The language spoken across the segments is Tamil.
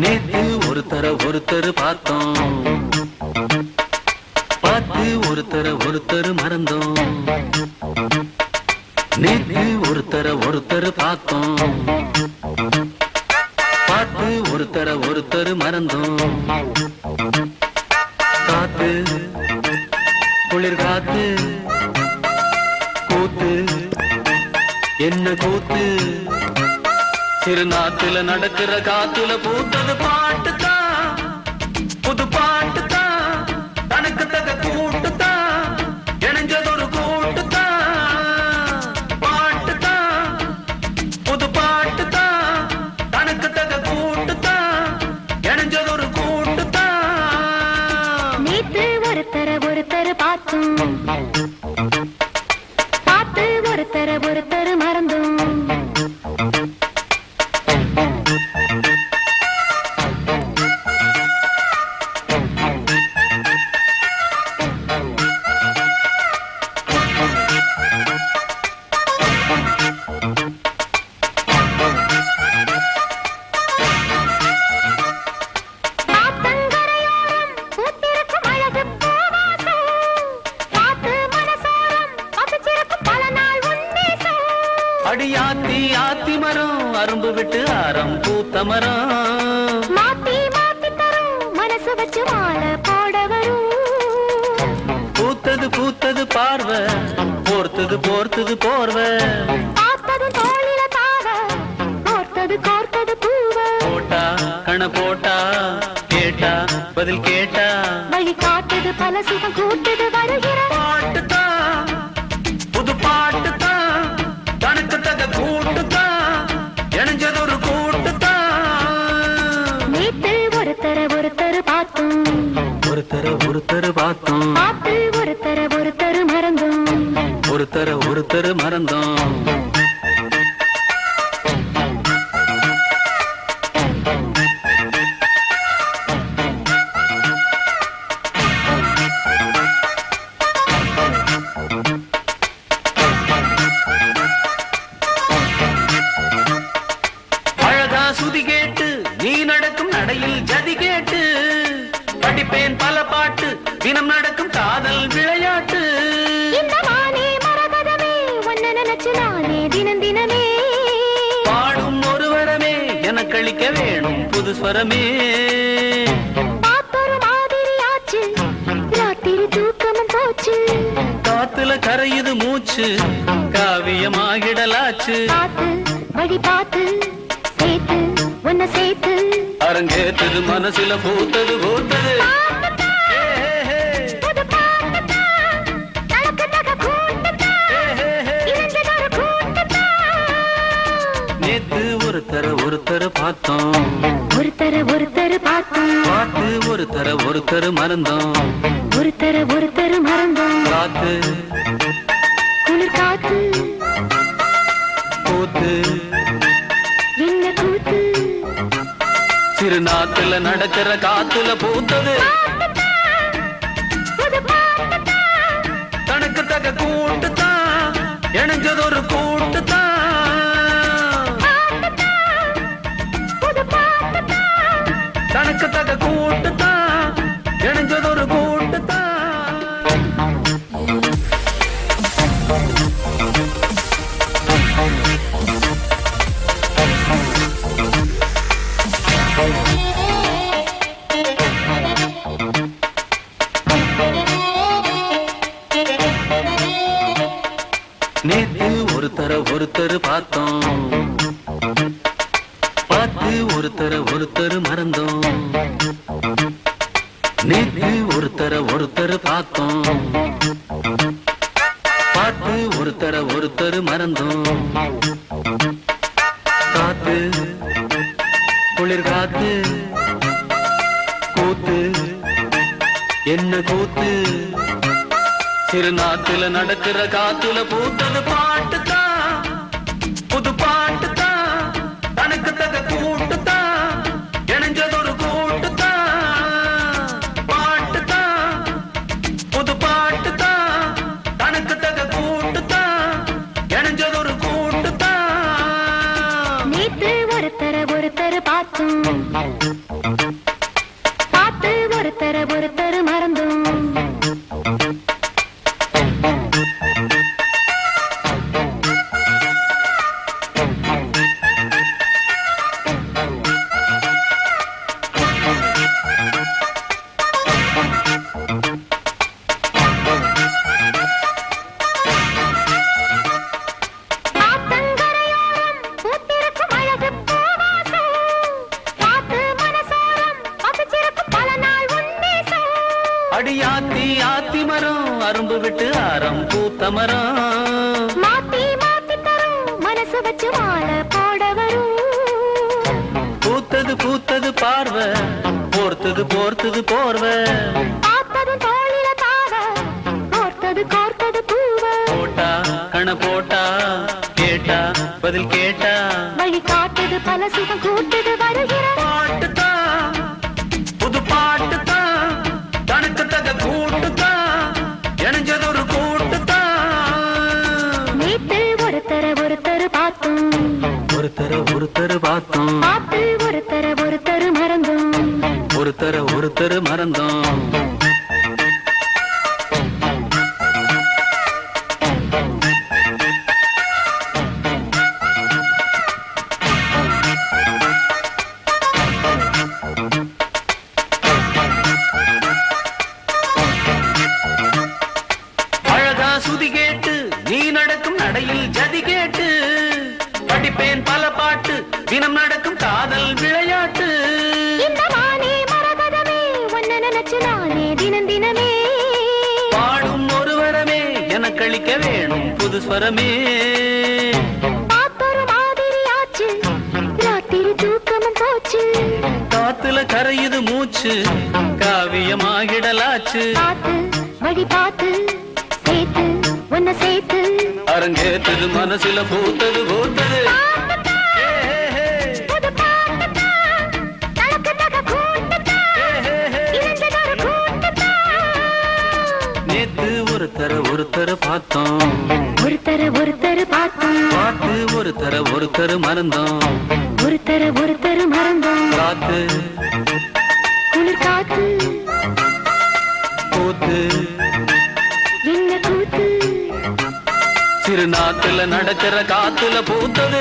நேத்து ஒருத்தர் பார்த்தோம், பார்த்து ஒருத்தர் மறந்தோம். நேத்து ஒருத்தர் பார்த்தோம், பார்த்து ஒருத்தர் மறந்தோம். காத்து குளிர் காத்து கூத்து என்ன கூத்து, சிறு நாட்டுல நடக்கிற காத்துல பூத்தது பாட்டுதான், புது பாட்டுதான், தனக்கு தக கூட்டுதான், இணைஞ்சதொரு கூட்டுதான். பாட்டுதான் புது பாட்டுதான், தனக்கு தக கூட்டுதான், இணைஞ்சதொரு கூட்டுதான். நேத்து ஒருத்தர் பார்த்தோம், பார்த்து ஒருத்தர் மறந்தோம். அடியாத்தி ஆத்தி மரம் அரும்பு விட்டு ஆரம் பூத்த மரம், மாத்தி தரும் மனசு வச்சு வாழ போட வரும். பூத்தது பார்வை, போர்த்தது போர்வை, பார்த்தது தோளில தாவ, கோர்த்தது பூவ. போட்டா கண போட்டா, கேட்டா பதில் கேட்டா, வழி காட்டுது பல சுகம் கூட்டுது வருகிற பாட்டுதான், புது பாட்டுதான், தனக்கு தக கூட்டுதான், இணைஞ்சதொரு கூட்டுதான். நேத்து ஒருத்தர் பார்த்தோம், ஒருத்தர் பார்த்தோம், பார்த்து ஒருத்தர் மறந்தோம். ஒருத்தர் மறந்தோம். அழகா சுதி கேட்டு நீ நடக்கும் நடையில் ஜதி கேட்டு, படிப்பேன் பல பாட்டு தினம் நடக்கும் காதல் விளையாட்டு. இந்த மானே மரகதமே ஒன்ன நினைச்சு நானே தினமே பாடும் ஒரு வரமே எனக்களிக்க வேணும் புது ஸ்வரமே. பார்த்தொரு மாதிரியாச்சு, ராத்திரி தூக்கமும் போச்சு. காத்துல கரையுது மூச்சு, காவியமாகிடலாச்சு. பார்த்து வழி பார்த்து சேர்த்து ஒன்ன சேர்த்து, அரங்கேற்றது மனசுல பூத்தது. புது பாட்டுதான், தனக்கு தக கூட்டுதான், இணைஞ்சதொரு கூட்டுதான். நேத்து ஒருத்தர் பார்த்தோம், ஒருத்தர் பார்த்தோம், பார்த்து ஒருத்தர் மறந்தோம். ஒருத்தர் மறந்தோம். காத்து குளிர் காத்து கூத்து என்ன கூத்து, சிறு நாட்டுல நடக்கிற காத்துல பூத்தது, புது பாட்டுதான், தனக்கு தக கூட்டுதான், இணைஞ்சதொரு கூட்டுதான். புது பாட்டுதான், தனக்கு தக கூட்டுதான், இணைஞ்சதொரு கூட்டுதான். நேத்து ஒருத்தர் பார்த்தோம், பார்த்து ஒருத்தர் மறந்தோம். நேத்து ஒருத்தர் பார்த்தோம், பார்த்து ஒருத்தர் மறந்தோம். காத்து குளிர் காத்து கூத்து என்ன கூத்து, சிறு நாட்டுல நடக்கிற காத்துல பூத்தது பாட்டுதான், புது பாட்டுதான், ஒருத்தர் பார்த்தும் பார்த்து ஒருத்தர் மறந்தும் அடியாத்தி ஆத்தி மரம் அரும்பு விட்டு ஆரம் பூத்த மரம் மாத்தி மாத்தி தரும் மனசு வச்சு வாழ போட வரும் பூத்தது பூத்தது பார்வை போர்த்தது போர்த்தது போர்வை பார்த்ததும் தோளில தாவ கோர்த்தது கோர்த்தது பூவ போட்டா கண போட்டா கேட்டா பதில் கேட்டா வழி காட்டுது பல சுகம் கூட்டுது வருகிற பாட்டுதான் புது பாட்டுதான் தனக்கு தக கூட்டுதான் இணைஞ்சதொரு கூட்டுதான் நேத்து ஒருத்தர் பார்த்தும் ஒருத்தர் பார்த்தோம் பார்த்து ஒருத்தர் மறந்தும் ஒருத்தர் மறந்தோம் அழகா சுதி கேட்டு நீ நடக்கும் நடையில் ஜதி கேட்டு படிப்பேன் பல பாட்டு தினம் நடக்கும் காதல் விளையாட்டு இந்த வானே மரகதமே உன்னை நினைச்சு நானே தினம் தினமே பாடும் ஒரு வரமே எனக்கு அளிக்க வேணும் புது ஸ்வரமே பாப்பொரு மாதிரி ஆச்சு ராத்திரி தூக்கமும் போச்சு காத்துல கரையுது மூச்சு காவியமாகிடலாச்சு பார்த்து வழி பார்த்து சேர்த்து உன்னை சேர்த்து அரங்கேத்தது மனசுல பூத்தது பூத்தது புது பாட்டுதான், தனக்கு தக கூட்டுதான், இணைஞ்சதொரு கூட்டுதான். நேத்து ஒருத்தர் பார்த்தோம் ஒருத்தர் பார்த்தோம் பார்த்து ஒருத்தர் மறந்தோம் ஒருத்தர் மறந்தோம் காத்து குளிர் காத்து பூத்து என்ன கூத்து சிறு நாட்டுல நடக்கிற காத்துல பூத்தது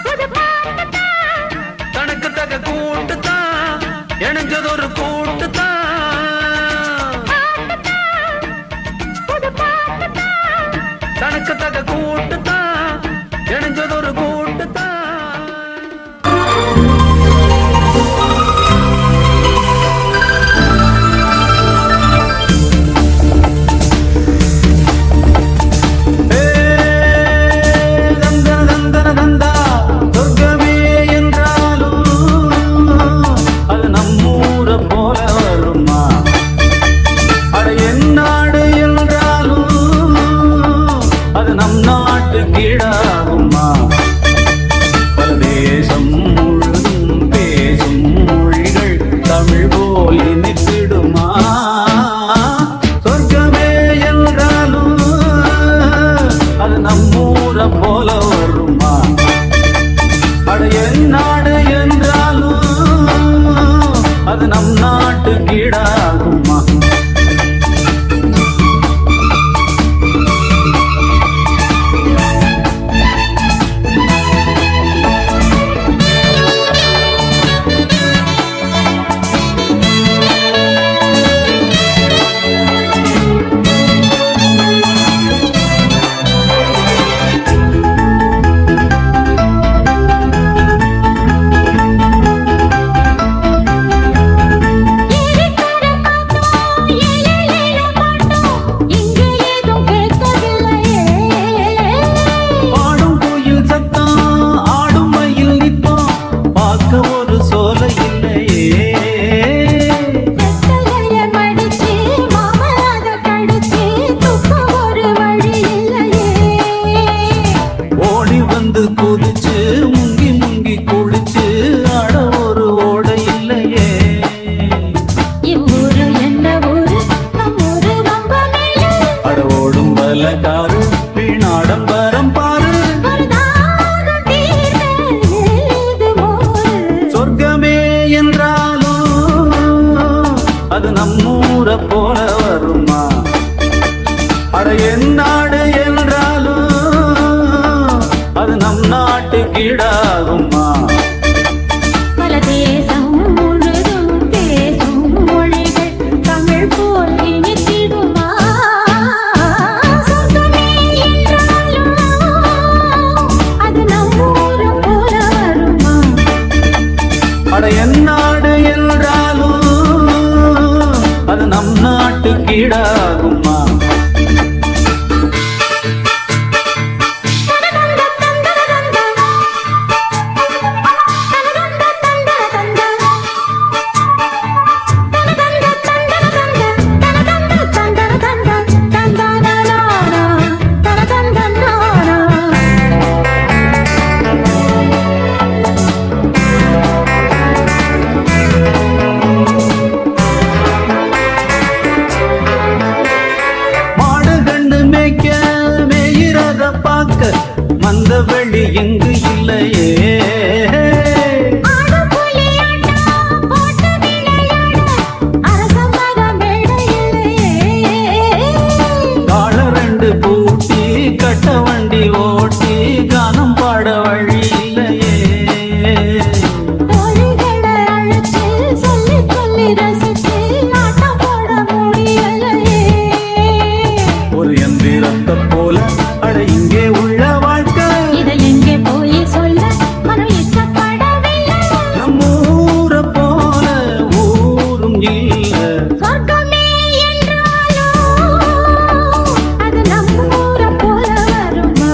புது பாட்டுதான், தனக்கு தக கூட்டுதான் இணைஞ்சதொரு கூட்டுதான் புது பாட்டுதான். தனக்கு தக கூட்டுதான் இணைஞ்சதொரு கூட்டுதான் போல வருமா அட என் நாடு என்றாலும் அது நம் நாட்டு கீழாகுமா பலகாரு வீணாடம்பரம் பாரு அது நம் நாட்டு கீழாகுமா? பல தேசம் முழுதும் பேசும் மொழிகள் தமிழ் போல் இனித்திடுமா? சொர்க்கமே என்றாலும் அது நம் ஊரு போல வருமா? அட என் நாடு என்றாலும் அது நம் நாட்டு கீழாகுமா? மந்த வெளி எங்கு இல்லையே, கால ரெண்டு பூட்டி கட்ட வண்டி ஓட்டி கானம் பாட வழி இல்லையே, ஒரு எந்திரத்தை போல அட இங்கே உள்ள வாழ்க்கை எங்கே போய் சொல்ல மனம் இஷ்டப்படவில்லை. நம்ம ஊரை போல ஊரும் இல்ல. சொர்க்கமே என்றாலும் அது நம்ம ஊரை போல வருமா?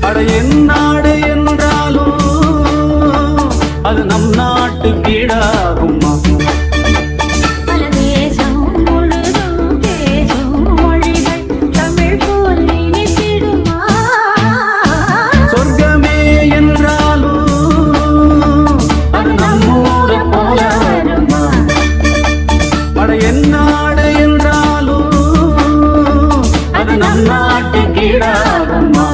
அட என் நாடு என்றாலும் அது நம் நாட்டு கீழாகுமா? பல தேசம் முழுதும் பேசும் மொழிகள் தமிழ் போல் இனித்திடுமா? சொர்க்கமே என்றாலும் அது நம் ஊரை போல வருமா? அட என் நாடு என்றாலும் அது நம் நாட்டு கீழாகுமா?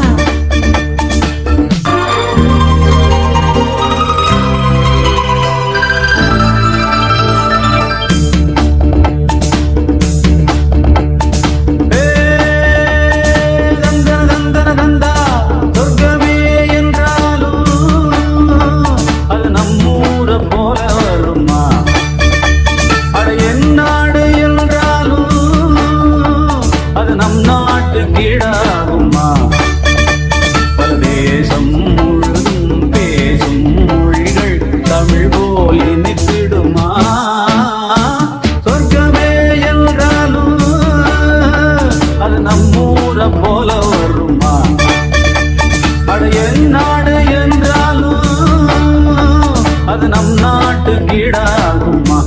சொர்க்கமே என்றாலும் அது நம்மூரை போல வருமா? அட என் நாடு என்றாலும் அது நம் நாட்டு கீழாகுமா? பல தேசம் முழுதும் பேசும் மொழிகள் தமிழ் போல் இனித்திடுமா? சொர்க்கமே என்றாலும் அது நம்மூரை போல வருமா? அட என் நாடு என்றாலும் அது நம் நாட்டு கீழாகுமா?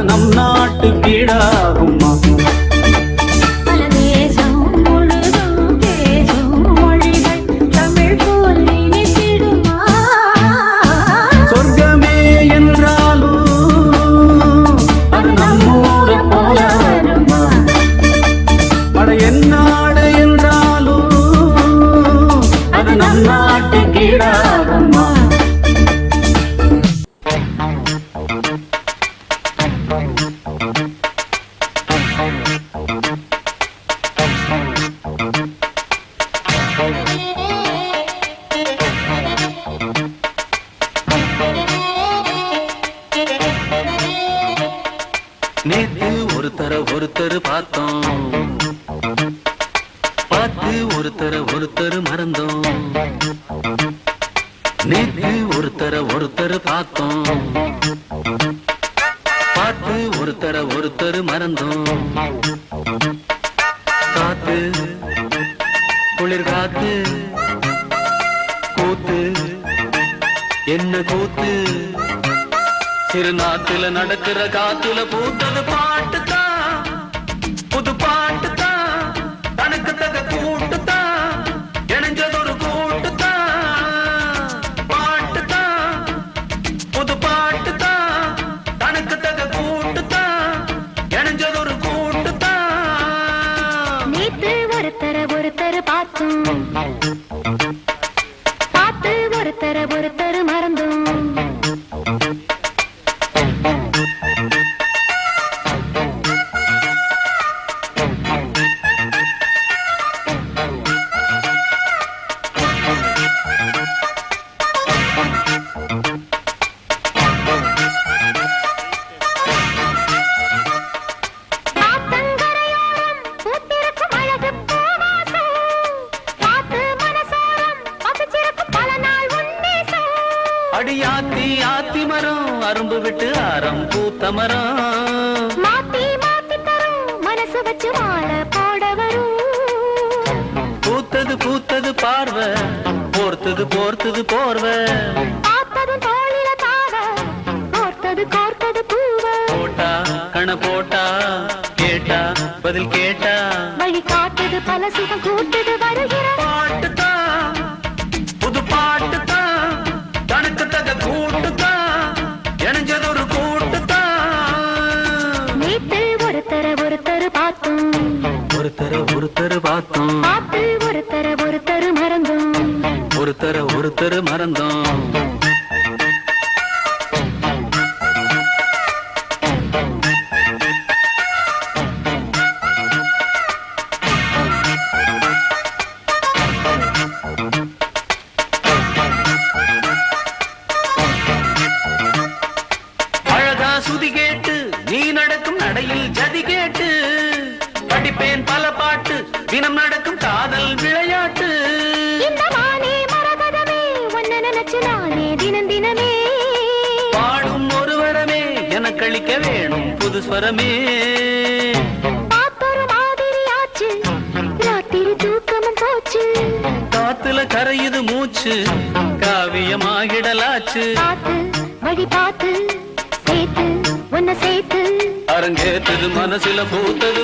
நம் நாட்டு வீடாகுமா? பல தேசம் முழுதும் பேசும் மொழிகள் தமிழ் போல் இனித்திடுமா? சொர்க்கமே என்றாலும் அது நம்மூரை போல வருமா? பட எந்நாடு என்றாலும் அது நம் நாட்டு கீழாகுமா? நேத்து ஒருத்தர் பார்த்தோம், பார்த்து ஒருத்தர் மறந்தோம். நேத்து ஒருத்தர் பார்த்தோம், பார்த்து ஒருத்தர் மறந்தோம். காத்து குளிர் காத்து கூத்து என்ன கூத்து, சிறு நாட்டுல நடக்கிற காத்துல பூத்தது பாட்டுதான், புது பாட்டுதான், தனக்கு தக கூட்டுதான், இணைஞ்சதொரு கூட்டுதான். பாட்டுதான் புது பாட்டுதான், தனக்கு தக கூட்டுதான், இணைஞ்சதொரு கூட்டுதான். நேத்து ஒருத்தர் பார்த்தோம், பார்த்து ஒருத்தர் மறந்தோம். ஆத்தங்கரையோரம் பூத்திருக்கும் அழகு பூவாசம், காத்து மனசோரம் பசிச்சிருக்கும் பல நாள் உன்னேசம். அடியாத்தி ஆத்தி மரம் அரும்பு விட்டு ஆரம் பூத்த மரம், மாத்தி தரும் மனசு வச்சு வாழ போட வரும். பூத்தது பார்வை, போர்த்தது போர்வை. பார்த்ததும் தோளில தாவ, கோர்த்தது பூவ. போட்டா கண போட்டா, கேட்டா பதில் கேட்டா. வழி காட்டுது பல சுகம் கூட்டுது வருகிற. பாட்டுதான் புது பாட்டுதான், தனக்கு தக கூட்டுதான், இணைஞ்சதொரு கூட்டுதான். நேத்து ஒருத்தர் பார்த்தோம், ஒருத்தர் பார்த்தோம், பார்த்து ஒருத்தர் மறந்தோம். ஒருத்தர் மறந்தோம். அழகா சுதி கேட்டு நீ நடக்கும் நடையில் ஜதி கேட்டு, படிப்பேன் பல பாட்டு தினம் நடக்கும் காதல் விளையாட்டு. இந்த மானே மரகதமே உன்னை நினைச்சு நானே தினமே. பாடும் ஒரு வரமே எனக்களிக்க வேணும் புது ஸ்வரமே. பார்த்தொரு மாதிரி ஆச்சு, ராத்திரி தூக்கமும் போச்சு. காத்துல கரையுது மூச்சு, காவியமாகிடலாச்சு. பார்த்து வழி பார்த்து சேர்த்து உன்னை சேர்த்து. அரங்கேத்தது மனசுல பூத்தது.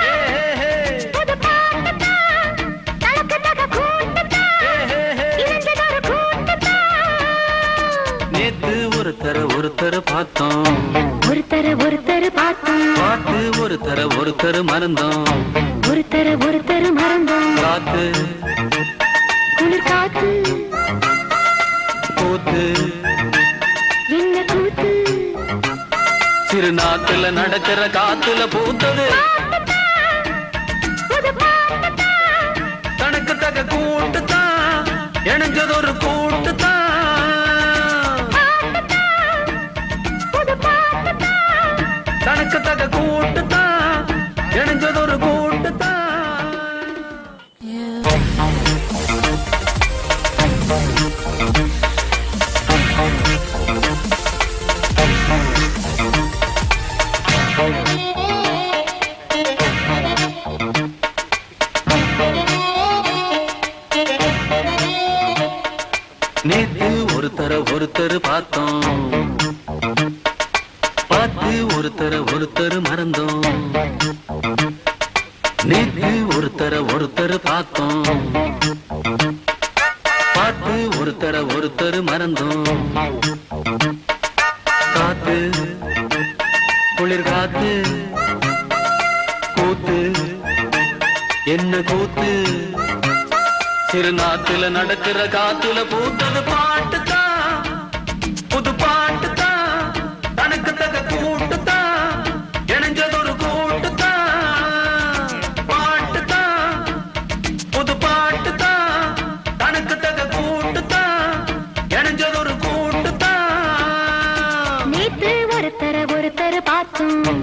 ஏ, ஹே, ஹே. புது பாட்டுதான், தனக்கு தக கூட்டுதான், ஏ, ஹே, ஹே. இணைஞ்சதொரு கூட்டுதான். நேத்து ஒருத்தர் பார்த்தோம், ஒருத்தர் பார்த்தோம், பார்த்து ஒருத்தர் மறந்தோம். ஒருத்தர் மறந்தோம். காத்து குளிர் காத்து கூத்து என்ன கூத்து, சிறு நாட்டுல நடக்கிற காத்துல பூத்தது. புது பாட்டுதான், தனக்கு தக கூட்டுதான், இணைஞ்சதொரு கூட்டுதான். புது பாட்டுதான், தனக்கு தக கூட்டுதான், இணைஞ்சதொரு கூட்டுதான். நேத்து ஒருத்தர் பார்த்தோம், ஒருத்தர் மறந்தோம், நேத்து ஒருத்தர் பார்த்தோம், பார்த்து ஒருத்தர் மறந்தோம். காத்து குளிர் காத்து கூத்து என்ன கூத்து, சிறுநாத்துல நடக்கிற காத்துல பூத்தது பாட்டுதான், புது பாட்டுதான், தனக்கு தக கூட்டுதான், இணைஞ்சதொரு கூட்டுதான். பாட்டுதான் புது பாட்டுதான், தனக்கு தக கூட்டுதான், இணைஞ்சதொரு கூட்டுதான். நேத்து ஒருத்தர் பார்த்தோம்,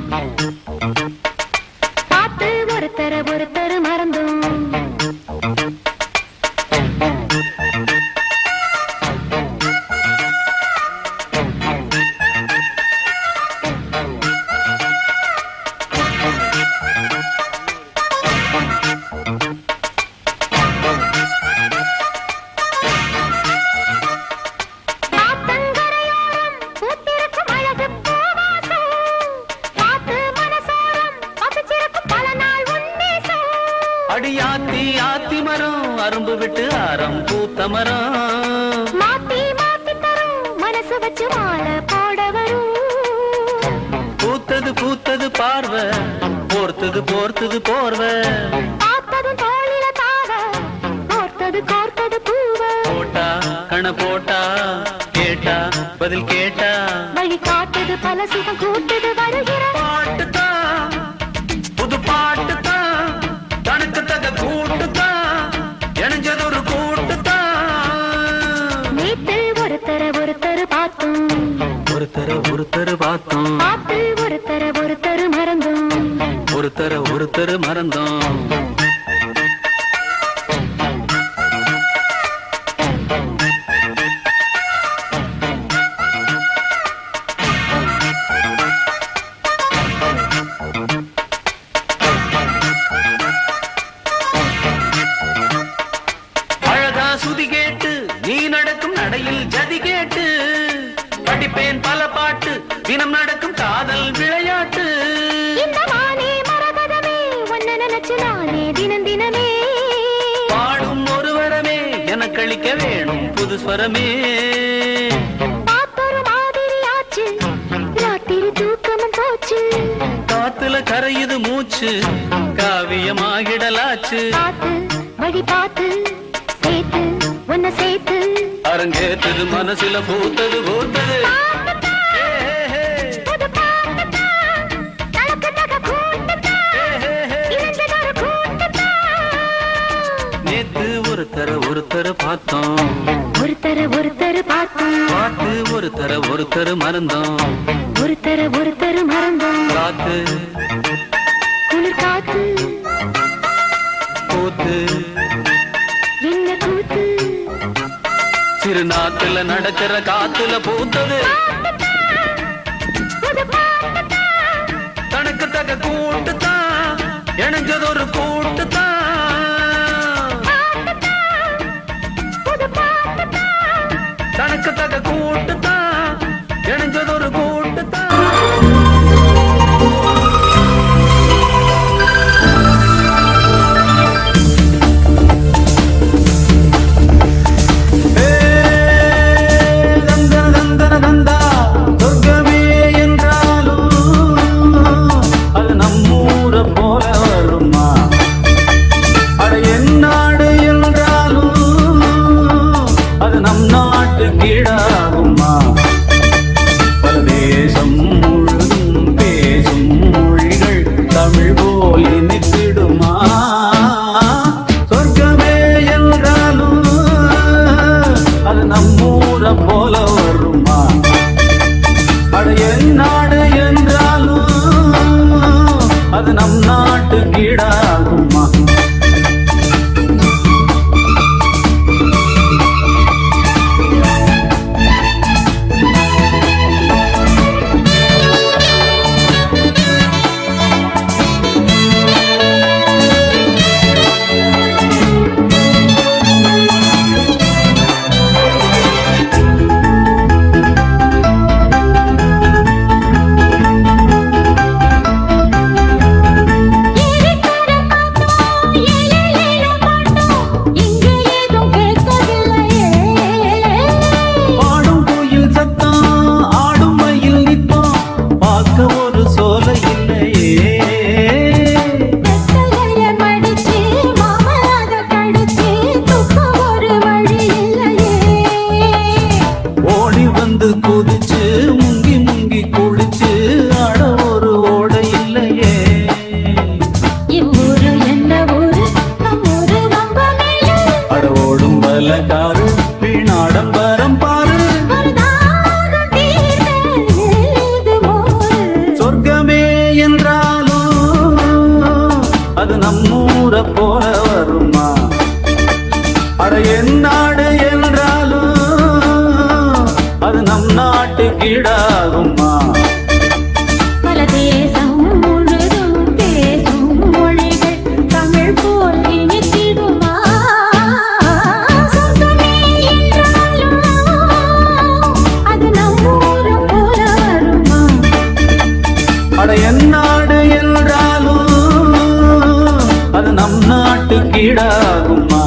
பார்த்து ஒருத்தர் மறந்தோம். அடியாத்தி ஆத்தி மரம் அரும்பு விட்டு ஆரம் பூத்த மரம், மாத்தி தரும் மனசு வச்சு மாலை போட வரும். பூத்தது பார்வை, போர்த்தது போர்வை, பார்த்ததும் தோளில தாவ, கோர்த்தது பூவ. போட்டா கண போட்டா, கேட்டா பதில் கேட்டா, வழி காட்டுது பல சுகம் கூட்டுது வருகிற பாட்டுதான் புது பாட்டுதான், தனக்கு தக கூட்டுதான், இணைஞ்சதொரு கூட்டுதான். நேத்து ஒருத்தர் பார்த்தோம், ஒருத்தர் பார்த்தோம், பார்த்து ஒருத்தர் மறந்தோம். ஒருத்தர் மறந்தோம். அழகா சுதி கேட்டு நீ நடக்கும் நடையில் ஜதி கேட்டு, படிப்பேன் பல பாட்டு, தினம் நடக்கும் காதல் விளையாட்டு. இந்த மானே மரகதமே உன்னை நினைச்சு நானே தினமே பாடும் ஒரு வரமே எனக்கு அளிக்க வேணும் புது ஸ்வரமே. பார்த்தொரு மாதிரி ஆச்சு, ராத்திரி தூக்கமும் போச்சு. காத்துல கரையுது மூச்சு, காவியமாகிடலாச்சு. பார்த்து வழி பார்த்து சேர்த்து உன்னை சேர்த்து, அரங்கேத்தது மனசுல பூத்தது. ஏ, ஹே, ஹே. புது பாட்டுதான், தனக்கு தக கூட்டுதான், ஏ, ஹே, ஹே. இணைஞ்சதொரு கூட்டுதான். நேத்து ஒருத்தர் பார்த்தோம், ஒருத்தர் பார்த்தோம், பார்த்து ஒருத்தர் மறந்தோம். ஒருத்தர் மறந்தோம். காத்து குளிர் காத்து கூத்து என்ன கூத்து, சிறுநாத்துல நடக்கிற காத்துல பூத்தது, புது பாட்டுதான், தனக்கு தக கூட்டுதான், இணைஞ்சதொரு கூட்டுதான். புது பாட்டுதான், தனக்கு தக கூட்டுதான், இணைஞ்சதொரு கூட்டுதான். சொர்க்கமே என்றாலும் அது நம்மூர போல வருமா, அட எந்நாடு என்றாலும் அது நம் நாட்டு கீழாகுமா. பல முங்கி முங்கி குளிச்சு ஆட ஒரு ஓடை இல்லையே. இவ்வூரு என்ன ஊரு, நம் ஊரு ரொம்ப மேலு. அட ஓடும் பலகாரு வீணாடம்பரம் பாரு. ஒரு தாகம் தீர எழுது மோரு. சொர்க்கமே என்றாலும் அது நம்மூரை போல வருமா? அட என் நாடு என்றாலும் அது நம் நாட்டு கீழாகுமா? பல தேசம் முழுதும் பேசும் மொழிகள் தமிழ் போல் இனித்திடுமா? சொர்க்கமே என்றாலும் அது நம் ஊரு போல வருமா? அட என் நாடு என்றாலும் அது நம் நாட்டு கீழாகுமா?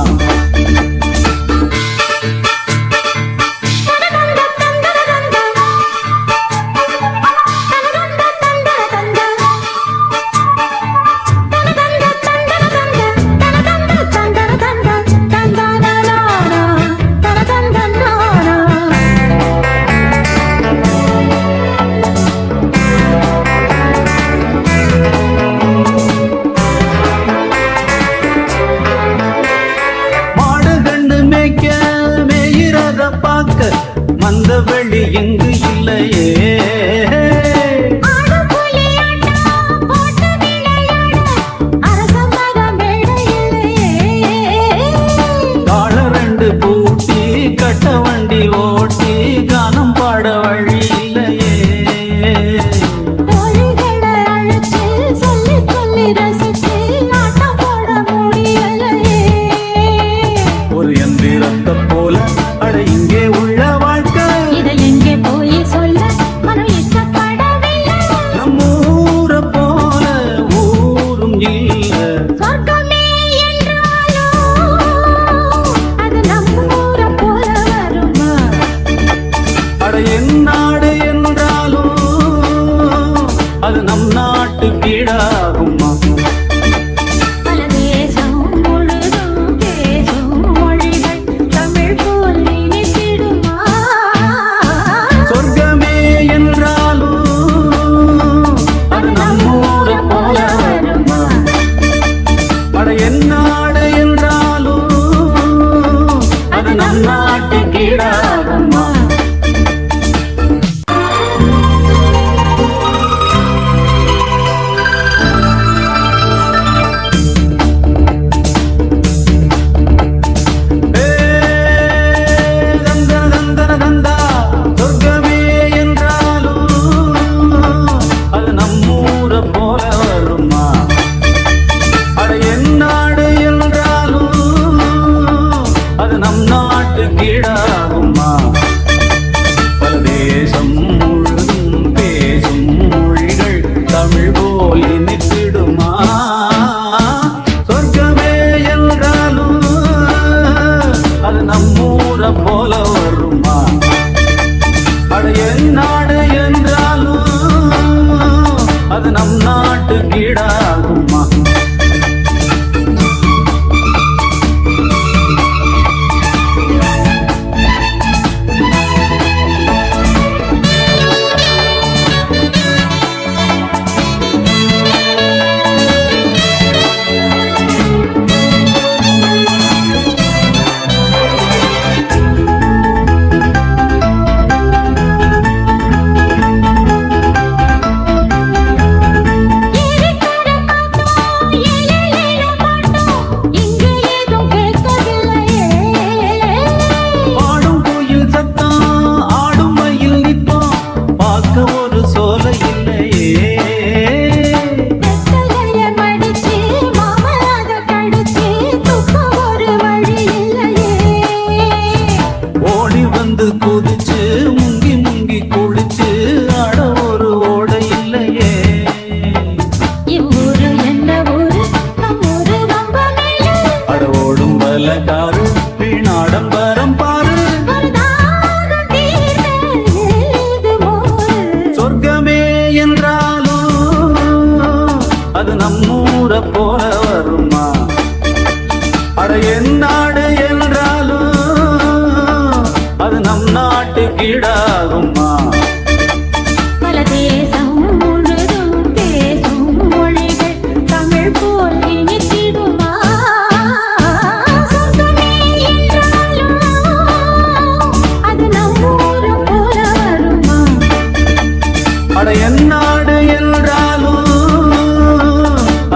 அட என் நாடு என்றாலும்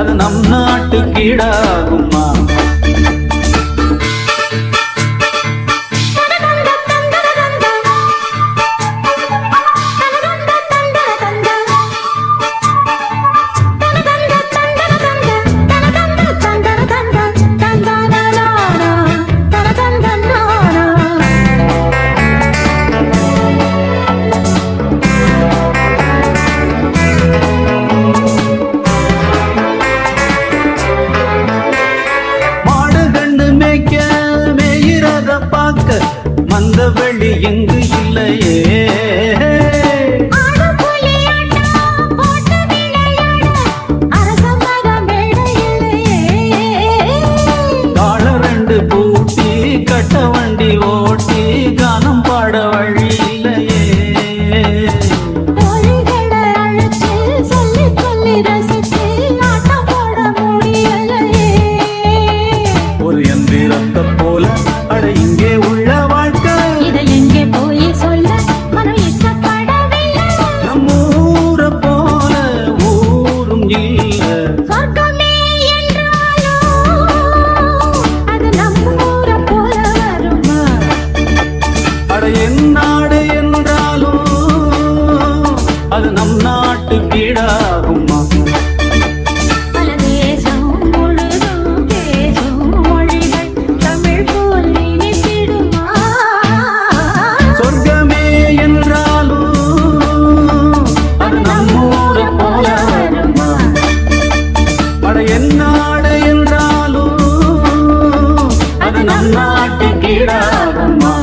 அது நம் நாட்டு கீழாகுமா? மந்த வெளி எங்கு இல்லையே, கால ரெண்டு பூட்டி கட்ட வண்டி ஓட்டி கானம் பாட வழி இல்லையே, ஒரு எந்திரத்தை போல அட இங்கே உள்ள என் நாடு என்றாலும் அது நம் நாட்டு கீழாகுமா? பல தேசம் முழுதும் பேசும் மொழிகள் தமிழ் போல் நினைத்திடுமா? சொர்க்கமே என்றாலும் அது நம் ஊரை போல வருமா? அட என் நாடு என்றாலும் அது நம் நாட்டு கீழாகுமா?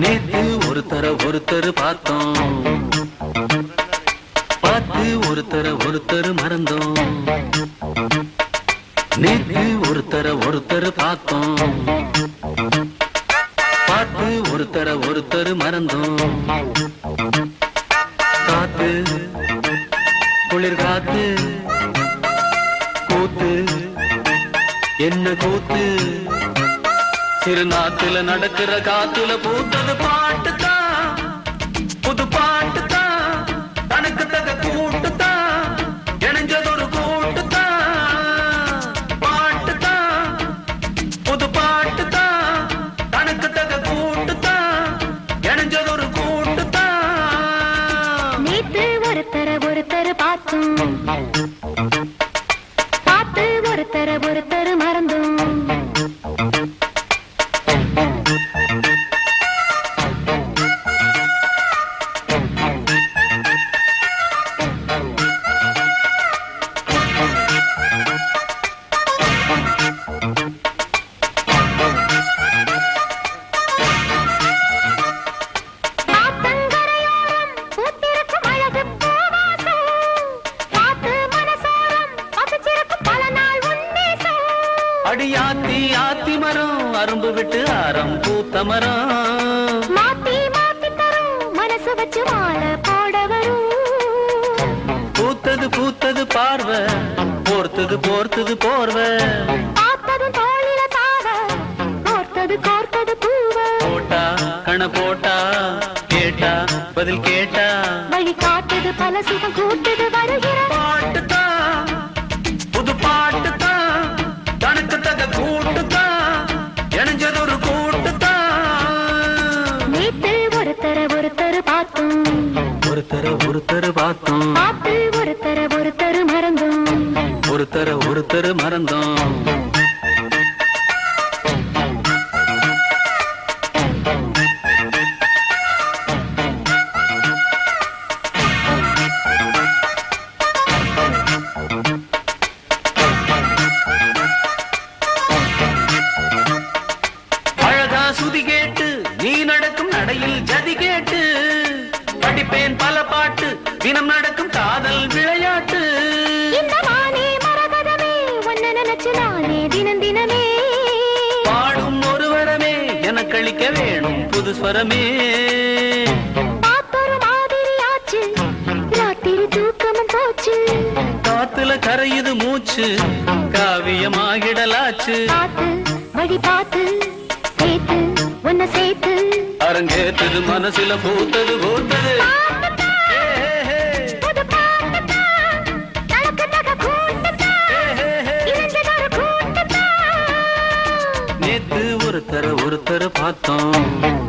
நேத்து ஒருத்தர் பார்த்தோம், பார்த்து ஒருத்தர் மறந்தோம். நேத்து ஒருத்தர் பார்த்தோம், பார்த்து ஒருத்தர் மறந்தோம். காத்து குளிர் காத்து கூத்து என்ன கூத்து, சிறு நாட்டுல நடக்கிற காத்துல பூத்தது பாட்டுதான், புது பாட்டுதான், தனக்கு தக கூட்டுதான், இணைஞ்சதொரு கூட்டுதான், பாட்டுதான், புது பாட்டுதான், தனக்கு தக கூட்டுதான், இணைஞ்சதொரு கூட்டுதான். நேத்து ஒருத்தர் பார்த்தோம், பார்த்து ஒருத்தர் மறந்தோம். அடியாத்தி ஆத்தி மரம் அரும்பு விட்டு ஆரம் பூத்த மரம், மாத்தி மாத்தி தரும் மனசு வச்சு வாழ போட வரும். பூத்தது பார்வை, போர்த்தது போர்வை, பார்த்ததும் தோளில தாவ, கோர்த்தது பூவ. போட்டா கண போட்டா, கேட்டா பதில் கேட்டா, வழி காட்டுது பல சுகம் கூட்டுது வருகிற பாட்டுதான், புது பாட்டுதான், தனக்கு தக கூட்டுதான், இணைஞ்சதொரு கூட்டுதான். நேத்து ஒருத்தர் பார்த்தோம், ஒருத்தர் பார்த்தோம், பார்த்து ஒருத்தர் மறந்தோம். ஒருத்தர் மறந்தோம். அழகா சுதி கேட்டு நீ நடக்கும் நடையில் ஜதி கேட்டு, படிப்பேன் பல பாட்டு தினம் நடக்கும் காதல் விளையாட்டு. இந்த வானே மரகதமே உன்னை நினைச்சு நானே தினம் தினமே பாடும் ஒரு வரமே எனக்களிக்க வேணும் புது ஸ்வரமே. பாத்தொரு மாதிரி ஆச்சு, ராத்திரி தூக்கமும் போச்சு. காத்துல கரையுது மூச்சு, காவியமாகிடலாச்சு. பார்த்து வழி பார்த்து சேர்த்து உன்னை சேர்த்து அரங்கேற்றது மனசுல பூத்தது பூத்தது. புது பாட்டுதான், தனக்கு தக கூட்டுதான், இணைஞ்சதொரு கூட்டுதான். நேத்து ஒருத்தர பார்த்தோம்,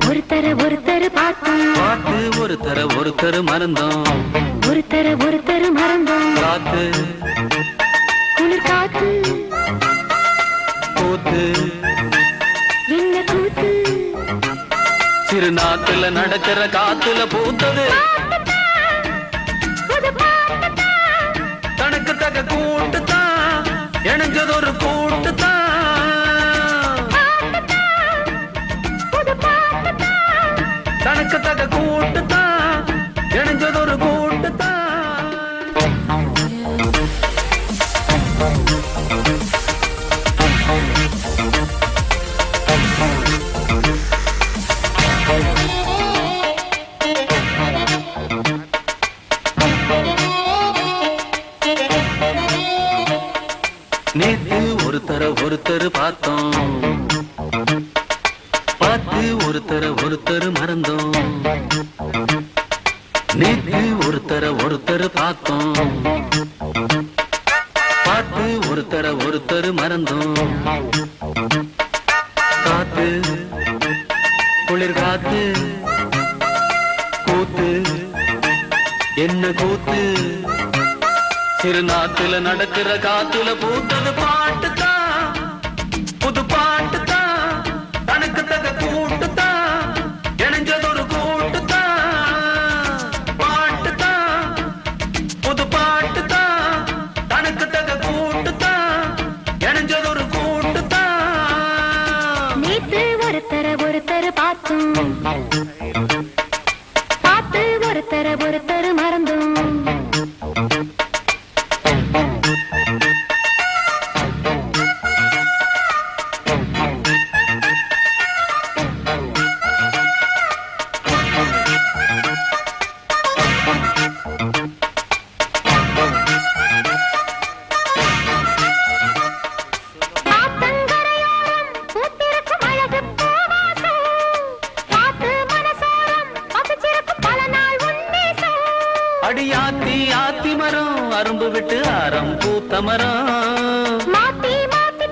ஒருத்தர் பார்த்தோம், பார்த்து ஒருத்தர் மறந்தோம். ஒருத்தர் மறந்தோம். காத்து குளிர் காத்து பூத்து என்ன கூத்து. சிறு நாத்துல நடக்கிற காத்துல பூத்தது. புது பாட்டுதான், தனக்கு தக கூட்டுத்தான், இணைஞ்சதொரு கூட்டுத்தான். புது பாட்டுதான், தனக்கு தக கூட்டுத்தான், இணைஞ்சதொரு கூட்டுத்தான். நேத்து ஒருத்தர் பார்த்தோம், பார்த்து ஒருத்தர் மறந்தோம். நேத்து ஒருத்தர் பார்த்தோம், பார்த்து ஒருத்தர் மறந்தோம். காத்து குளிர் காத்து கூத்து என்ன கூத்து. சிறு நாத்துல நடக்கிற காத்துல பூத்தது பாட்டுதான், புது பாட்டுதான், தனக்கு தக கூட்டுதான், இணைஞ்சதொரு கூட்டுதான். பாட்டுதான், புது பாட்டுதான், தனக்கு தக கூட்டுதான், இணைஞ்சதொரு கூட்டுதான். நேத்து ஒருத்தர் பார்த்தோம், பார்த்து ஒருத்தர் மறந்தோம். ஆத்தங்கரையோரம் பூத்திருக்கும் அழகு பூவாசம், பார்த்து மனசோரம் பசிச்சிருக்கும் பல நாள் உன்மேசம். அடியாத்தி ஆத்தி மரம் அரும்பு விட்டு ஆரம் பூத்த மரம். மாத்தி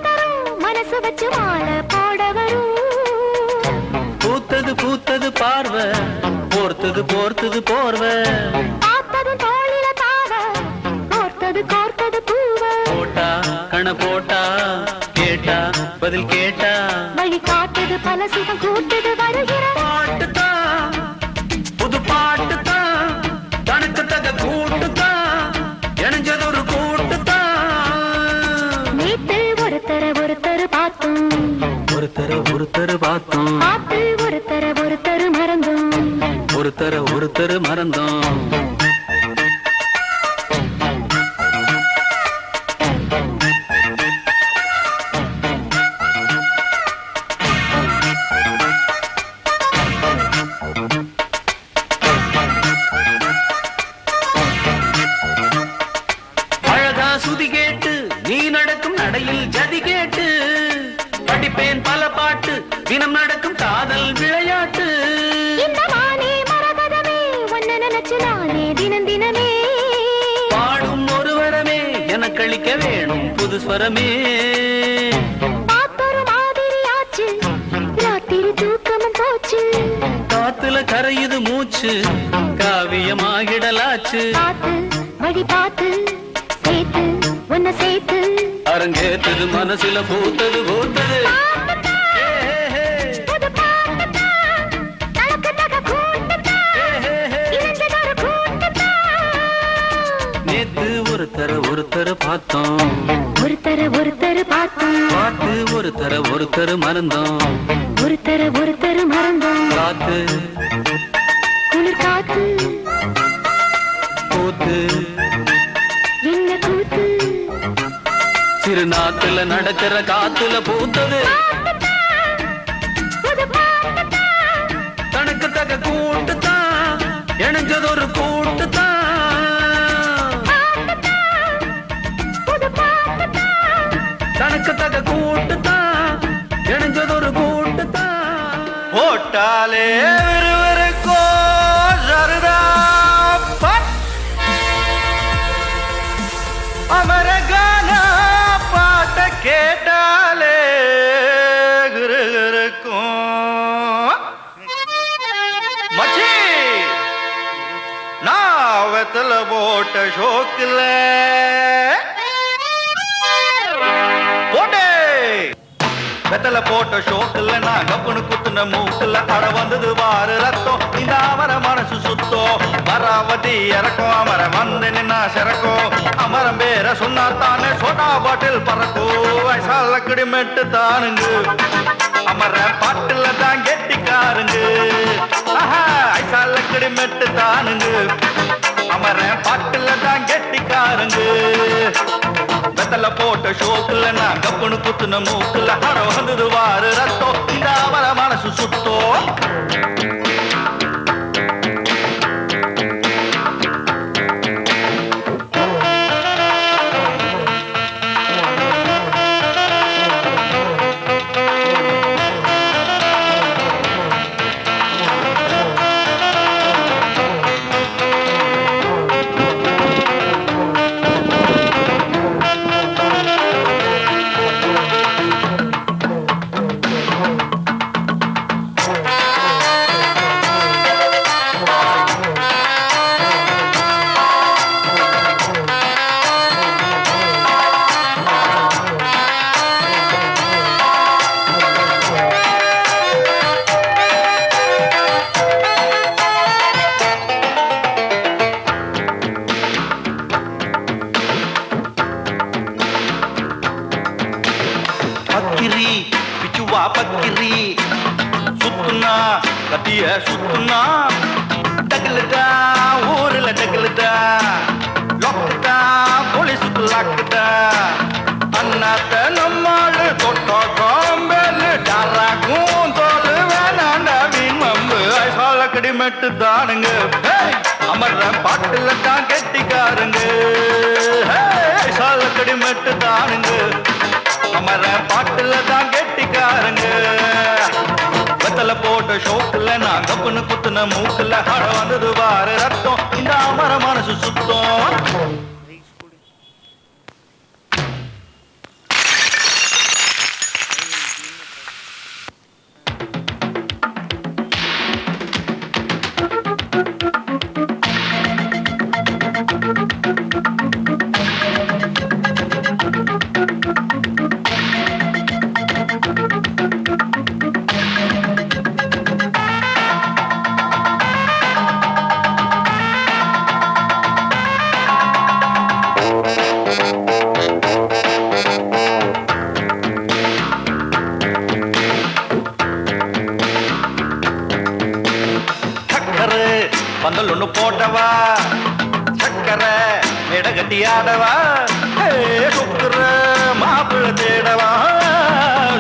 தரும் மனசு வச்சு மாலை போட வரும். பூத்தது பார்வை, போர்த்தது போர்வை. பார்த்ததும் தோளில தாவ, கோர்த்தது பூவ. போட்டா கண போட்டா, கேட்டா பதில் கேட்டா. வழி காட்டுது பல சுகம் கூட்டுது வருகிற பாட்டுதான், புது பாட்டுதான், தனக்கு தக கூட்டுதான், இணைஞ்சதொரு கூட்டுதான். நேத்து ஒருத்தர் பார்த்தோம், ஒருத்தர் பார்த்தோம், பார்த்து ஒருத்தர் மறந்தோம். ஒருத்தர் மறந்தோம். அழகா சுதி கேட்டு நீ நடக்கும் நடையில் ஜதி கேட்டு, படிப்பேன் பல பாட்டு, தினம் நடக்கும் காதல் விளையாட்டு. இந்த வானே மரகதமே, உன்னை நினைச்சு நானே தினமே. பாடும் ஒருவரமே எனக்களிக்க வேணும் புது ஸ்வரமே. பார்த்தொரு மாதிரி ஆச்சு, ராத்திரி தூக்கமும் போச்சு. காத்துல கரையுது மூச்சு, காவியமாகிடலாச்சு. பார்த்து வழி பார்த்து சேர்த்து உன்னை சேர்த்து அரங்கேற்றது மனசுல பூத்தது பூத்தது. புது பாட்டுதான், தனக்கு தக கூட்டுதான், இணைஞ்சதொரு கூட்டுதான். நேத்து ஒருத்தர் பார்த்தோம், ஒருத்தர் பார்த்தோம், பார்த்து ஒருத்தர் மறந்தோம். ஒருத்தர் மறந்தோம். காத்து குளிர் காத்து கூத்து என்ன கூத்து. சிறு நாத்துல நடக்கிற காத்துல பூத்தது. புது பாட்டுதான், போட்டாலே விறுவிறுக்கோ சருதா பட் அமரகான பாட்ட கேட்டாலே கிருகிருக்கும் மச்சி நான் வெத்தல போட்ட ஷோக்கில் வெத்தல போட்ட ஷோக்குல நான் கப்புனு குத்துன மூக்குல அட வந்தது வாரு ரத்தம் இந்த அமர மனசு சுத்தோ மராவதி இறக்கும் அமர வந்து நின்னா சிறக்கும் அமரம் பேர சொன்னா தானே சோடா பாட்டில் பறக்கும் வயசால கிடிமெட்டு தானுங்க அமர பாட்டுல தான் கெட்டிக்காருங்க வயசால கிடிமெட்டு தானுங்க அமர பாட்டுல தான் கெட்டிக்காருங்க வெத்தல போட்ட ஷோக்குல நான் கப்புனு குத்துன மூக்குல அட வந்தது வாரு ரத்தம் இந்த அவர மனசு சுத்தோ பக்கிரி பிச்சுவா பக்கிரி சுத்துனா கத்திய சுத்துனா டகுலுதா ஊர்ல டகுலுதா லொக்குதா போலீஸுக்கு லாக்குதா அண்ணாத்த நம்மாடு தொட்டோ காம்பேலு டாராக்கும் தோலு வேணாண்ட வீண் மம்பு சால கடிமெட்டு தானுங்க அமர்ற பாட்டுல தான் கெட்டிக்காருங்க சால கடிமெட்டு தானுங்க அமர பாட்டுல தான் கெட்டிக்காரங்க வெத்தல போட்ட ஷோக்குல நான் கப்புனு குத்துன மூக்குல அட வந்தது வாரு ரத்தம் இந்த அமர மனசு சுத்தம் பந்தல் ஒண்ணு போட்டவா சக்கரை இடகட்டி ஆடவா சுக்குற மாப்பிள்ள தேடவா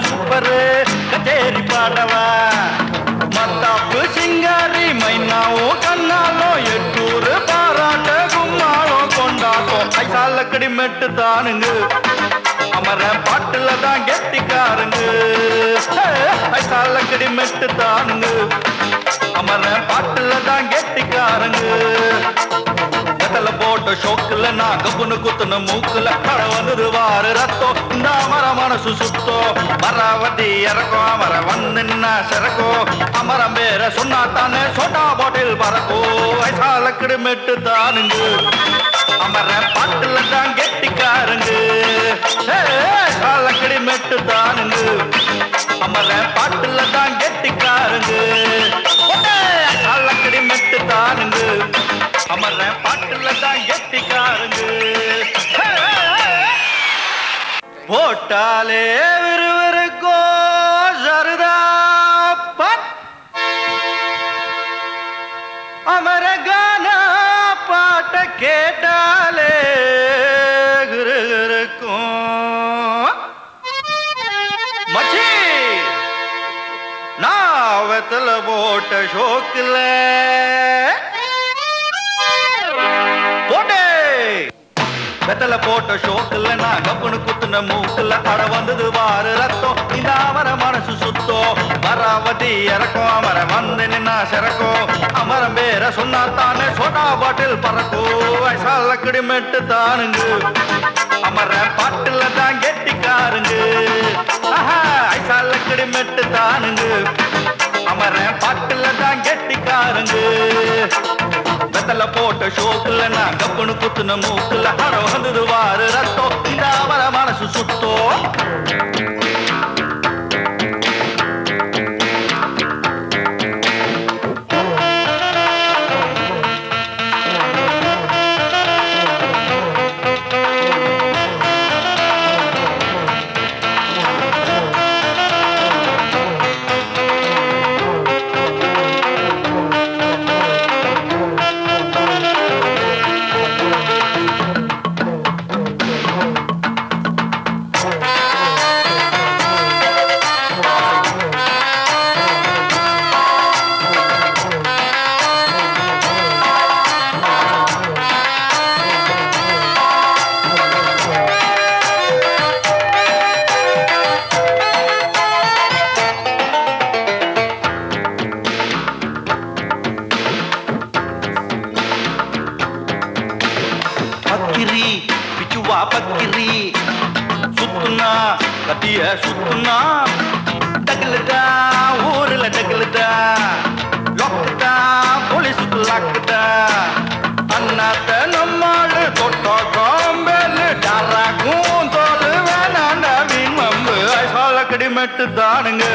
சூப்பரு கச்சேரி பாடவா மத்தாப்பு சிங்காரி மைனாவும் கண்ணாலும் எட்டூரு பாராட்ட கும்மாளம் கொண்டாட்டம் ஐசால கடிமெட்டு தானுங்க அமர பாட்டுல தான் கெட்டிக்காருங்க ஐசால கடிமெட்டு தானுங்க அமர பாட்டுல தான் கெட்டிக்காரங்க வெத்தல போட்ட ஷோக்குல நான் கப்புனு குத்துன மூக்குல அட வந்தது வாரு ரத்தம் இந்த அமர மனசு சுத்தோ மராவதி இறக்கும் அமர வந்து நின்னா சிறக்கும் அமரம் பேர சொன்னா தானே சோட்டா பாட்டில் பறக்கோ வயசால கிடுமெட்டு தானுங்க அமர பாட்டுல தான் கெட்டிக்காரங்க சால கிடிமெட்டு தானுங்க அமர பாட்டுல தான் கெட்டிக்காரங்க கடிமெட்டு தானுங்க அமர பாட்டுல தான் கெட்டிக்காரங்க போட்டாலே விறுவிறுக்கோ சருதா பட் அமரகான பாட்ட கேட்டாலே கிருகிருக்கும் மச்சி நான் வெத்தல போட்ட ஷோக்குல போட்டே வெத்தல போட்ட ஷோக்குல நான் கப்புனு குத்துன மூக்குல அட வந்தது வாரு ரத்தம் இந்த அமர மனசு சுத்தோ மராவதி இறக்கும் அமர வந்து நின்னா சிறக்கும் அமரம் பேர சொன்னா தானே சோடா பாட்டில் பறக்கோ வயசாலக்கடி மெட்டு தானுங்க அமர பாட்டுல தான் கெட்டிக்காருங்க ஐசாலக்கடி மெட்டு தானுங்க அமர பாட்டுல தான் கெட்டிக்காருங்க வெத்தல போட்ட ஷோக்குல நான் கப்புனு குத்துன மூக்குல அட வந்தது வாரு ரத்தம் இந்த அவர மனசு சுத்தோ பக்கிரி பிச்சுவா பக்கிரி சுத்துனா கத்திய சுத்துனா டக்குலுதா ஊருல டக்குலுதா லொக்குதா போலீஸுக்கு லாக்குதா அண்ணாத்த நம்மாளு தொட்டோ காம்பேலு டாராக்கும் தோலு வேணாண்டா மீன் மம்பு ஐசாலக்கடி மெட்டு தானுங்க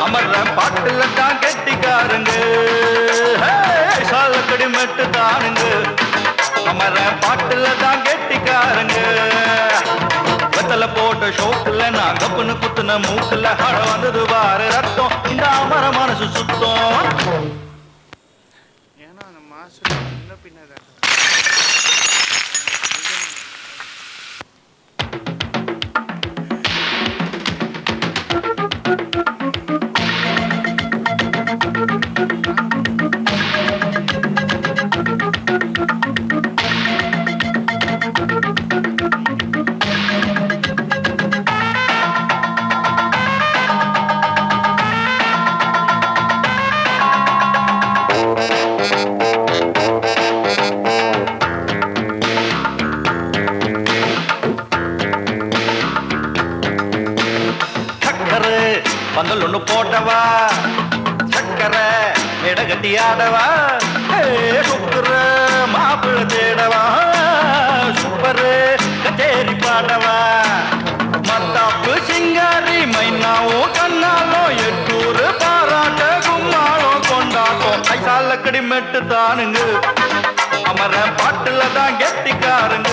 அமர்ற பாட்டுல தான் கெட்டிக்காருங்க ஐசாலக்கடி மெட்டு தானுங்க அமர பாட்டுல தான் கெட்டிக்காரங்க வெத்தல போட்ட ஷோக்குல நான் கப்புனு குத்துன மூக்குல அட வந்தது வாரு ரத்தம் இந்த அமர மனசு சுத்தம் ஏன்னா அந்த மாசம் முன்ன பின்னதான் பந்தல் ஒண்ணு போட்டவா சக்கரை இடகட்டி ஆடவா சுக்குற மாப்பிள்ள தேடவா சூப்பரு கச்சேரி பாடவா மத்தாப்பு சிங்காரி மைனாவும் கண்ணாலும் எட்டூரு பாராட்ட கும்மாளம் கொண்டாட்டம் ஐசாலக்கடி மெட்டு தானுங்க அமர பாட்டுல தான் கெட்டிக்காருங்க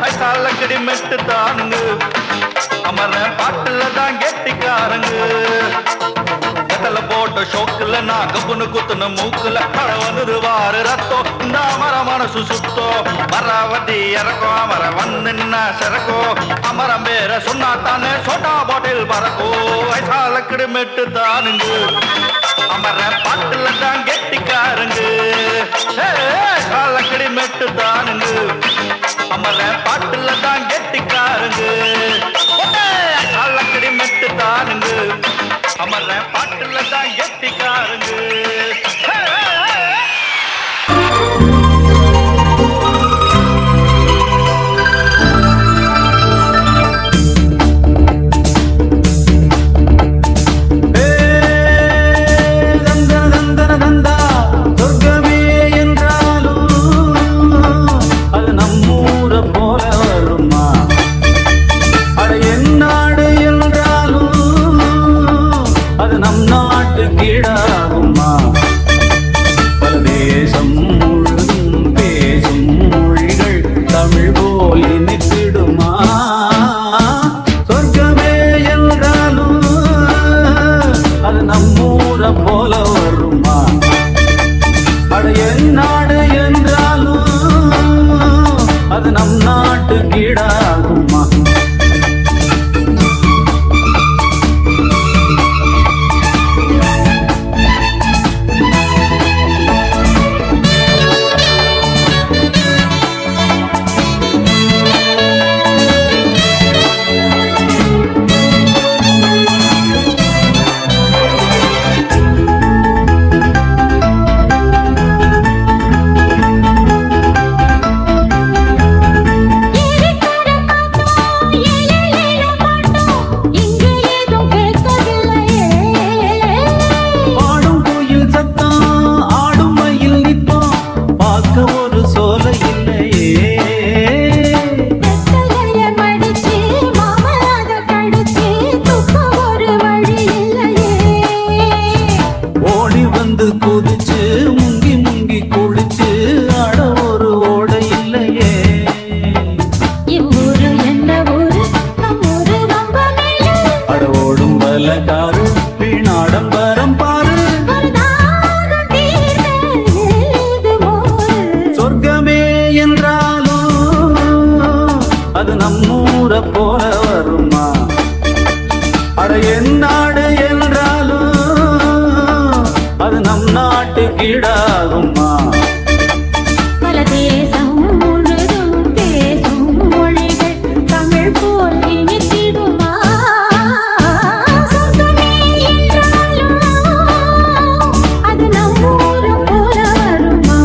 ஐசாலக்கடி மெட்டு தானுங்க அமர பாட்டுல தான் கெட்டிக்காரங்க வெத்தல போட்ட ஷோக்குல நான் கப்புனு குத்துன மூக்குல அட வந்தது வாரு ரத்தம் இந்த அமர மனசு சுத்தோ மராவதி இறக்கும் அமர வந்து நின்னா சிறக்கோ அமரம் பேர சொன்னா தானே சோட்டா பாட்டில் பறக்கோ வயசாலக்கடி மெட்டு தானுங்க அமர பாட்டுல தான் கெட்டிக்காரங்க வயசாலக்கடி மெட்டு தானுங்க அமர பாட்டுல தான் கெட்டிக்காரங்க அலக்கடி மெட்டு தானுங்க அமர பாட்டுல தான் கெட்டிக்காரங்க நாட்டுக்கீடாகுமா பல தேசம் முழுதும் பேசும் மொழிகள் தமிழ் போல் இனித்திடுமா சொர்க்கமே என்றாலும் அது நம்மூரு போல வருமா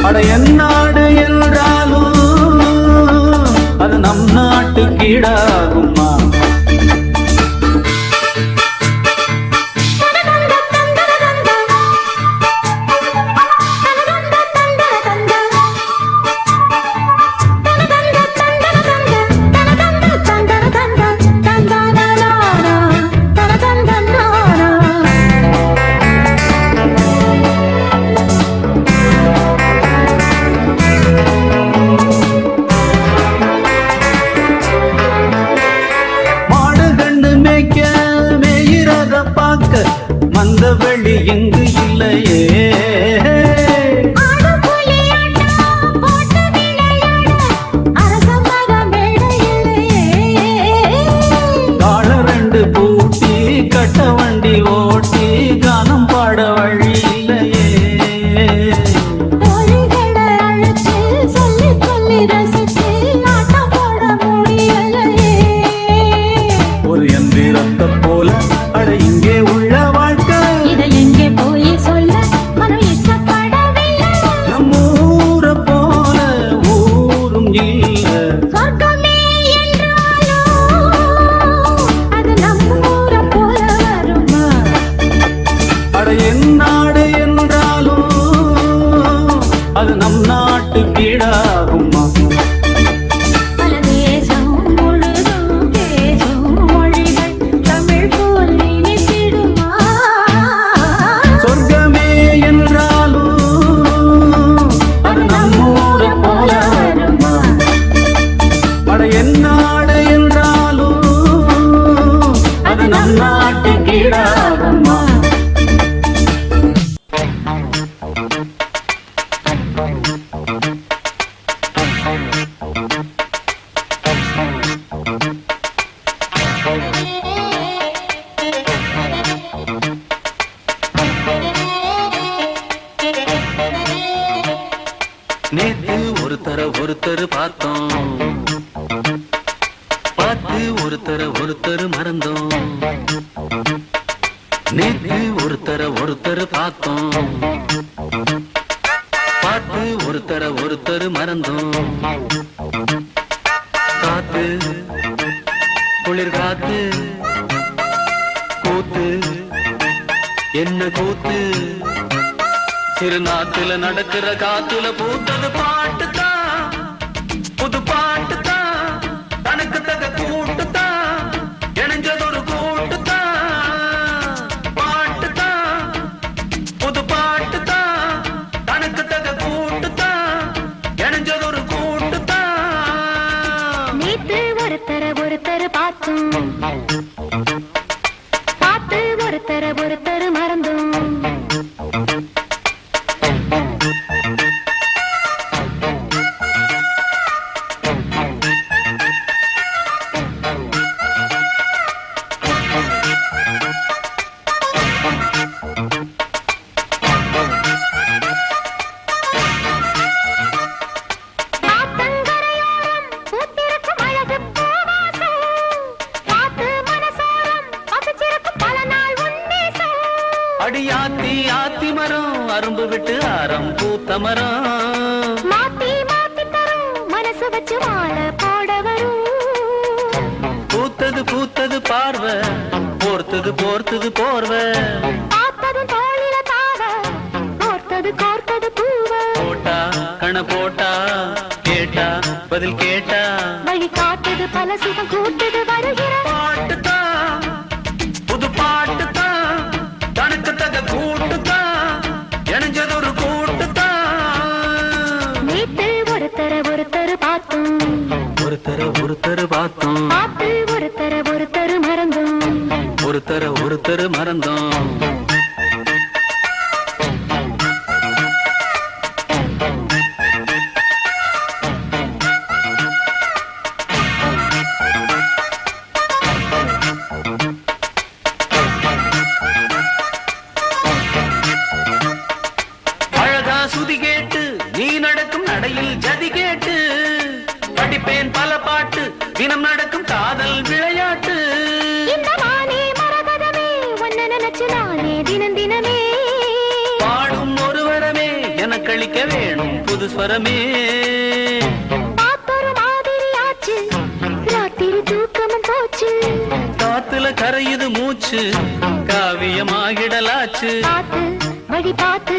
அட என் நாடு என்றாலும் அது நம் நாட்டுக்கீடாகுமா மந்த வெளி எங்கு இல்லையே கால ரெண்டு பூட்டி கட்ட வண்டி ஓட்டி கானம் பாட வழி இல்லையே ஒரு எந்திரத்தை போல அட இங்கே உள்ள வாழ்க்கை நம்மூரை போல ஊரும் இல்ல அட என் நாடு என்றாலும் அது நம் நாட்டுக்கீடாகுமா சொர்க்கமே என்றாலும் அது நம்மூரை போல வருமா அட என் நாடு என்றாலும் அது நம் நாட்டுக்கீடாகுமா நேத்து ஒருத்தர் பார்த்தோம் பார்த்து ஒருத்தர் மறந்தோம் நேத்து ஒருத்தர் பார்த்தோம் பார்த்து ஒருத்தர் மறந்தோம் காத்து குளிர் காத்து கூத்து என்ன கூத்து சிறுநாட்டுல நடக்கிற காத்துல பூத்தது பாட்டுதான் புது பாட்டுதான் தனக்கு தக கூட்டுதான் இணைஞ்சதொரு கூட்டுதான் பாட்டுதான் புது பாட்டுதான் தனக்கு தக கூட்டுதான் இணைஞ்சதொரு கூட்டுதான் நேத்து ஒருத்தர் பார்த்தோம் பார்த்து ஒருத்தர் மறந்தோம் அடியாத்தி ஆத்தி மரம் அரும்பு விட்டு ஆரம் பூத்த மரம் மாத்தி மாத்தி தரும் மனசு வச்சு வாழ போட வரும் பூத்தது பார்வை போர்த்தது போர்வை பார்த்ததும் தோளில தாவ கோர்த்தது பூவ போட்டா கண போட்டா கேட்டா பதில் கேட்டா வழி காட்டுது பல சுகம் கூட்டுது வருகிற பாட்டுதான் புது பாட்டுதான் தனக்கு தக கூட்டுதான் இணைஞ்சதொரு கூட்டுதான் நேத்து ஒருத்தர் பார்த்தோம் ஒருத்தர் பார்த்தோம் பார்த்து ஒருத்தர் மறந்தோம் ஒருத்தர் மறந்தோம் ஸ்வரமே பாத்தொரு மாதிரி ஆச்சு ராத்திரி தூக்கமும் போச்சு காத்துல கரையுது மூச்சு காவியமாகிடலாச்சு பார்த்து வழி பார்த்து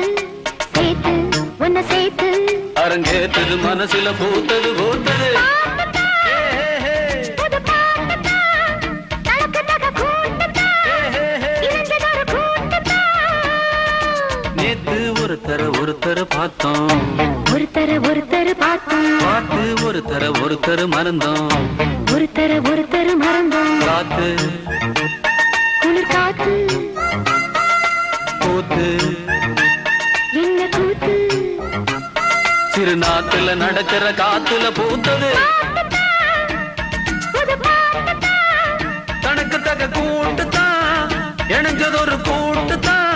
சேர்த்து உன்னை சேர்த்து அரங்கேத்தது மனசுல பூத்தது பூத்தது புது பாட்டுதான், தனக்கு தக கூட்டுதான், இணைஞ்சதொரு கூட்டுதான். நேத்து ஒருத்தர பார்த்தோம் ஒருத்தர பார்த்தோம் பார்த்து ஒருத்தர மறந்தோம் ஒருத்தர மறந்தோம் காத்து குளிர் காத்து பூத்து என்ன கூத்து சிறு நாத்துல நடக்கிற காத்துல பூத்தது புது பாட்டுதான் தனக்கு தக கூட்டுத்தான் இணைஞ்சதொரு கூட்டுத்தான்